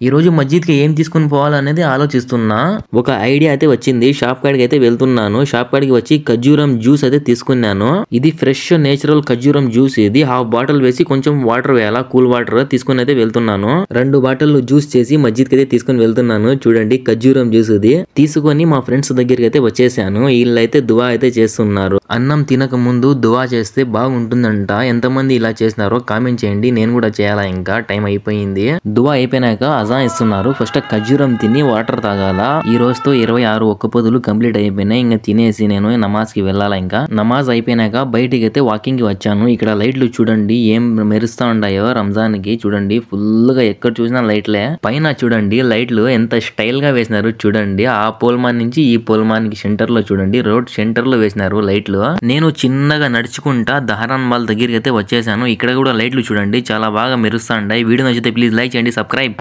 ఈ రోజు మస్జిద్ కి ఏం తీసుకుని పోవాలనేది ఆలోచిస్తున్నా. ఒక ఐడియా అయితే వచ్చింది. షాప్ కాడికి అయితే వెళ్తున్నాను. షాప్ కాడికి వచ్చి ఖర్జూరం జ్యూస్ అయితే తీసుకున్నాను. ఇది ఫ్రెష్ నేచురల్ ఖర్జూరం జ్యూస్. ఇది హాఫ్ బాటిల్ వేసి కొంచెం వాటర్ వేయాలా, కూల్ వాటర్ తీసుకుని అయితే వెళ్తున్నాను. 2 బాటిల్ జ్యూస్ చేసి మస్జిద్ కి అయితే తీసుకుని వెళ్తున్నాను. చూడండి ఖర్జూరం జ్యూస్ ఇది తీసుకొని మా ఫ్రెండ్స్ దగ్గరికి అయితే వచ్చేసాను. వీళ్ళైతే దువా అయితే చేస్తున్నారు. అన్నం తినక ముందు దువా చేస్తే బాగుంటుందంట. ఎంతమంది ఇలా చేసినారో కామెంట్ చేయండి. నేను కూడా చేయాలా. ఇంకా టైం అయిపోయింది. దువా అయిపోయినాక అజాన్ ఇస్తున్నారు. ఫస్ట్ ఖర్జూరం తిని వాటర్ తాగాల. ఈ రోజుతో 26 ఒక్క పొద్దులు కంప్లీట్ అయిపోయినాయి. ఇంకా తినేసి నేను నమాజ్ కి వెళ్ళాలా. ఇంకా నమాజ్ అయిపోయినాక బయటికి అయితే వాకింగ్ కి వచ్చాను. ఇక్కడ లైట్లు చూడండి ఏం మెరుస్తా ఉన్నాయో. రంజాన్ కి చూడండి ఫుల్ గా ఎక్కడ చూసినా లైట్లే. పైన చూడండి లైట్లు ఎంత స్టైల్ గా వేసినారు చూడండి. ఆ పోల్మాన్ నుంచి ఈ పోల్మాన్ కి సెంటర్ లో చూడండి రోడ్ సెంటర్ లో వేసినారు లైట్లు. నేను చిన్నగా నడుచుకుంటా దహరాన్ మాల్ దగ్గరికి అయితే వచ్చేసాను. ఇక్కడ కూడా లైట్లు చూడండి చాలా బాగా మెరుస్తా ఉంటాయి. వీడియో నచ్చితే ప్లీజ్ లైక్ చేయండి, సబ్స్క్రైబ్.